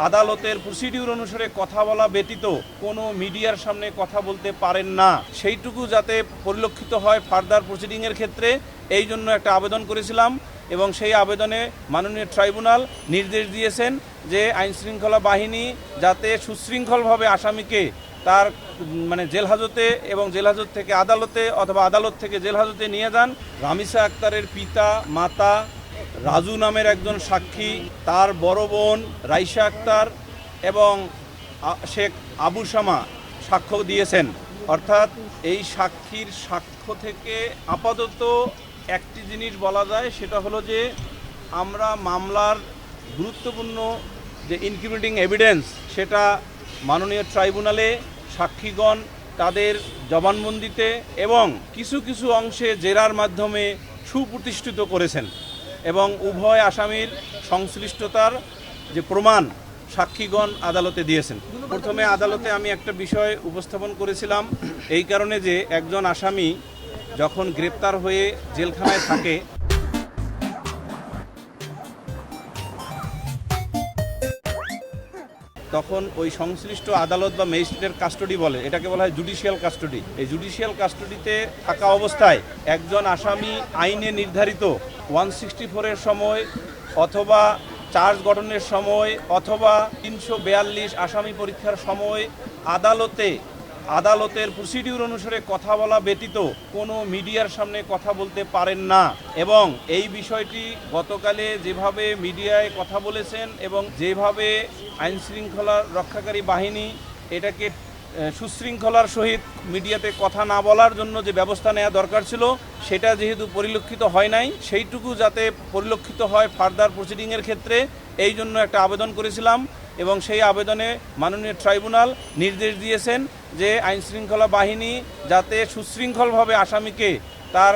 আদালতের প্রসিডিউর অনুসারে কথা বলা ব্যতীত কোনো মিডিয়ার সামনে কথা বলতে পারেন না, সেইটুকু যাতে পরিলক্ষিত হয় ফার্দার প্রসিডিংয়ের ক্ষেত্রে, এই জন্য একটা আবেদন করেছিলাম। এবং সেই আবেদনে মাননীয় ট্রাইব্যুনাল নির্দেশ দিয়েছেন যে আইনশৃঙ্খলা বাহিনী যাতে সুশৃঙ্খলভাবে আসামিকে তার জেলহাজতে এবং জেলহাজত থেকে আদালতে অথবা আদালত থেকে জেলহাজতে নিয়ে যান। রামিসা আক্তারের পিতা মাতা, রাজু নামের একজন সাক্ষী, তার বড় বোন রাইসা আক্তার এবং শেখ আবু শামা সাক্ষ্য দিয়েছেন। অর্থাৎ এই সাক্ষীর সাক্ষ্য থেকে আপাতত একটি জিনিস বলা যায়, সেটা হলো যে আমরা মামলার গুরুত্বপূর্ণ যে ইনক্রিমিনেটিং এভিডেন্স সেটা মাননীয় ট্রাইব্যুনালে সাক্ষীগণ তাদের জবানবন্দিতে এবং কিছু কিছু অংশে জেরার মাধ্যমে সুপ্রতিষ্ঠিত করেছেন এবং উভয় আসামির সংশ্লিষ্টতার যে প্রমাণ সাক্ষীগণ আদালতে দিয়েছেন। প্রথমে আদালতে আমি একটা বিষয় উপস্থাপন করেছিলাম এই কারণে যে একজন আসামি যখন গ্রেপ্তার হয়ে জেলখানায় থাকে তখন ওই সংশ্লিষ্ট আদালত বা ম্যাজিস্ট্রেটের কাস্টডি বলে, এটাকে বলা হয় জুডিশিয়াল কাস্টডি। এই জুডিশিয়াল কাস্টডিতে থাকা অবস্থায় একজন আসামি আইনে নির্ধারিত 164-এর সময় অথবা চার্জ গঠনের সময় অথবা 342 আসামি পরীক্ষার সময় আদালতের প্রসিডিউর অনুসারে কথা বলা ব্যতীত কোনো মিডিয়ার সামনে কথা বলতে পারেন না। এবং এই বিষয়টি গতকালে যেভাবে মিডিয়ায় কথা বলেছেন এবং যেভাবে আইনশৃঙ্খলা রক্ষাকারী বাহিনী এটাকে সুশৃঙ্খলার সহিত মিডিয়াতে কথা না বলার জন্য যে ব্যবস্থা নেওয়া দরকার ছিল সেটা যেহেতু পরিলক্ষিত হয় নাই, সেইটুকু যাতে পরিলক্ষিত হয় ফার্দার প্রসিডিংয়ের ক্ষেত্রে, এই জন্য একটা আবেদন করেছিলাম। এবং সেই আবেদনে মাননীয় ট্রাইব্যুনাল নির্দেশ দিয়েছেন যে আইনশৃঙ্খলা বাহিনী যাতে সুশৃঙ্খলভাবে আসামিকে তার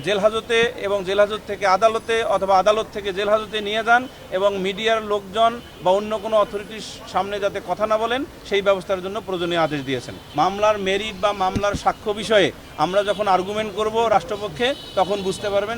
জেলহাজতে এবং জেলহাজত থেকে আদালতে অথবা আদালত থেকে জেলহাজতে নিয়ে যান এবং মিডিয়ার লোকজন বা অন্য কোনো অথরিটির সামনে যাতে কথা না বলেন সেই ব্যবস্থার জন্য প্রয়োজনীয় আদেশ দিয়েছেন। মামলার মেরিট বা মামলার সাক্ষ্য বিষয়ে আমরা যখন আর্গুমেন্ট করব রাষ্ট্রপক্ষে তখন বুঝতে পারবেন